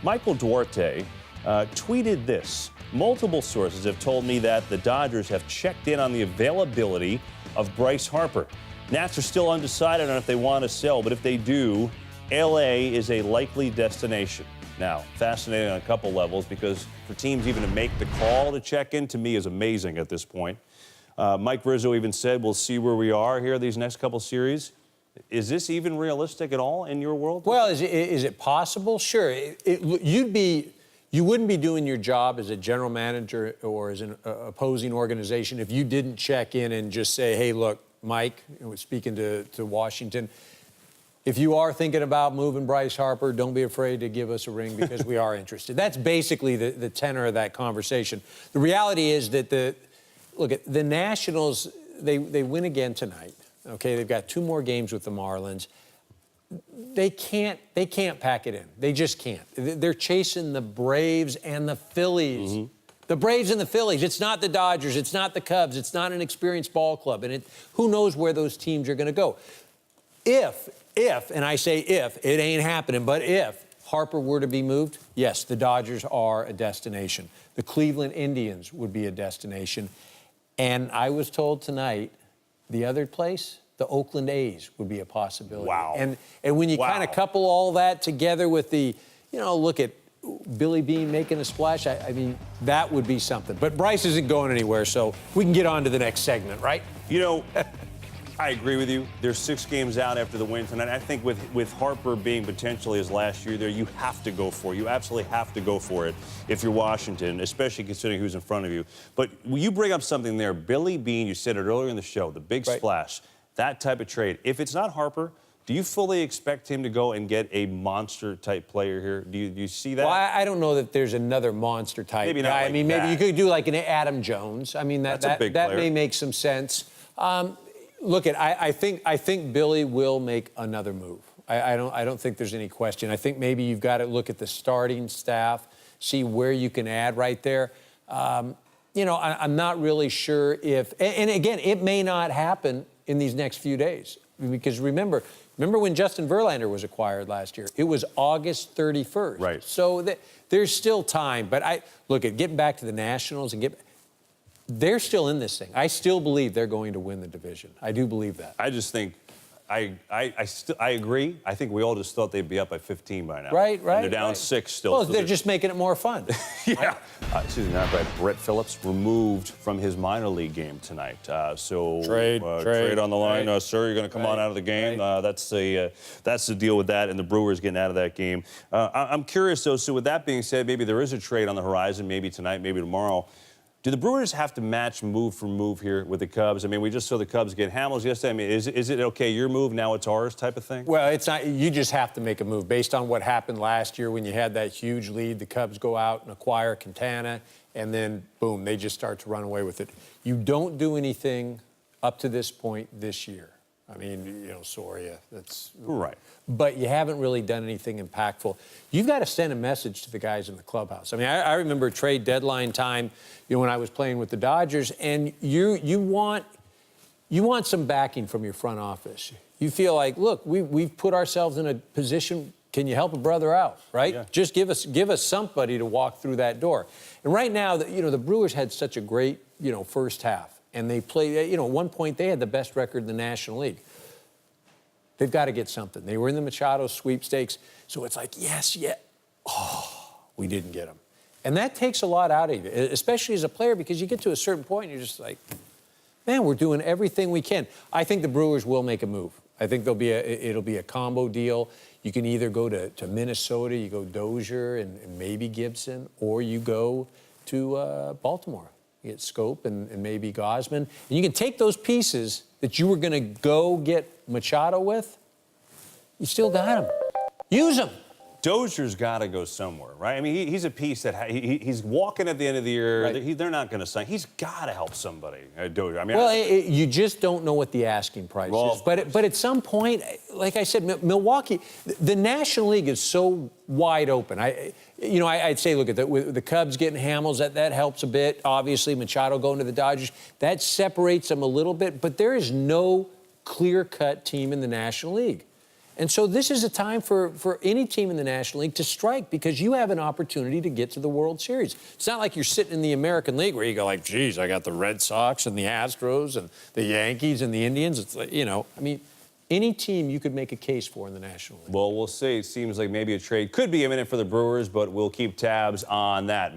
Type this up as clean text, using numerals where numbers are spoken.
Michael Duarte tweeted this. Multiple sources have told me that the Dodgers have checked in on the availability of Bryce Harper. Nats are still undecided on if they want to sell, but if they do, LA is a likely destination. Now, fascinating on a couple levels, because for teams even to make the call to check in, to me, is amazing at this point. Mike Rizzo even said, we'll see where we are here these next couple series. Is this even realistic at all in your world? Well, is it possible? Sure. You wouldn't be doing your job as a general manager or as an opposing organization if you didn't check in and just say, hey, look, Mike, speaking to Washington, if you are thinking about moving Bryce Harper, don't be afraid to give us a ring because we are interested. That's basically the tenor of that conversation. The reality is that the Nationals, they win again tonight. Okay, they've got 2 more games with the Marlins. They can't pack it in. They just can't. They're chasing the Braves and the Phillies. Mm-hmm. The Braves and the Phillies. It's not the Dodgers. It's not the Cubs. It's not an experienced ball club. And who knows where those teams are going to go. If, and I say if, it ain't happening, but if Harper were to be moved, yes, the Dodgers are a destination. The Cleveland Indians would be a destination. And I was told tonight, the other place, the Oakland A's would be a possibility. Wow. And when you kind of couple all that together with the, look at Billy Beane making a splash, I mean, that would be something. But Bryce isn't going anywhere, so we can get on to the next segment, right? I agree with you. There's 6 games out after the win tonight. I think with Harper being potentially his last year there, you have to go for it. You absolutely have to go for it if you're Washington, especially considering who's in front of you. But you bring up something there. Billy Beane, you said it earlier in the show, the big splash, that type of trade. If it's not Harper, do you fully expect him to go and get a monster-type player here? Do you see that? Well, I don't know that there's another monster-type maybe guy. Not like I mean, maybe you could do like an Adam Jones. I mean, that may make some sense. Look, I think Billy will make another move. I don't think there's any question. I think maybe you've got to look at the starting staff, see where you can add right there. I'm not really sure if, and again, it may not happen in these next few days, because remember when Justin Verlander was acquired last year? It was August 31st. Right. So there's still time. But getting back to the Nationals they're still in this thing. I still believe they're going to win the division. I do believe that. I just think, I agree. I think we all just thought they'd be up by 15 by now. Right. And they're down 6 still. Well, so they're just making it more fun. Yeah. Excuse me, not bad. Brett Phillips removed from his minor league game tonight. Trade on the line. Sir, you're going to come on out of the game. That's the deal with that, and the Brewers getting out of that game. I'm curious, though, so with that being said, maybe there is a trade on the horizon, maybe tonight, maybe tomorrow. Do the Brewers have to match move for move here with the Cubs? I mean, we just saw the Cubs get Hamels yesterday. I mean, is it okay, your move, now it's ours type of thing? Well, it's not. You just have to make a move based on what happened last year when you had that huge lead. The Cubs go out and acquire Quintana, and then, boom, they just start to run away with it. You don't do anything up to this point this year. I mean, Soria, that's... Right. But you haven't really done anything impactful. You've got to send a message to the guys in the clubhouse. I mean, I remember trade deadline time, when I was playing with the Dodgers, and you want some backing from your front office. You feel like, look, we've put ourselves in a position, can you help a brother out, right? Yeah. Just give us somebody to walk through that door. And right now, the Brewers had such a great, first half. And they played, at one point, they had the best record in the National League. They've got to get something. They were in the Machado sweepstakes, so it's like, yes, we didn't get them. And that takes a lot out of you, especially as a player, because you get to a certain point and you're just like, man, we're doing everything we can. I think the Brewers will make a move. I think it'll be a combo deal. You can either go to Minnesota, you go Dozier and maybe Gibson, or you go to Baltimore. You get Scope and maybe Gausman. And you can take those pieces that you were going to go get Machado with, you still got them. Use them. Dozier's got to go somewhere, right? I mean, he's a piece that he's walking at the end of the year. Right. They're not going to sign. He's got to help somebody. Dozier. I mean, well, you just don't know what the asking price is. But at some point, like I said, Milwaukee, the National League is so wide open. I'd say, look at the Cubs getting Hamels. That helps a bit. Obviously, Machado going to the Dodgers, that separates them a little bit. But there is no clear-cut team in the National League. And so this is a time for any team in the National League to strike, because you have an opportunity to get to the World Series. It's not like you're sitting in the American League where you go like, geez, I got the Red Sox and the Astros and the Yankees and the Indians. It's like, you know, I mean, any team you could make a case for in the National League. Well, we'll see. It seems like maybe a trade could be imminent for the Brewers, but we'll keep tabs on that.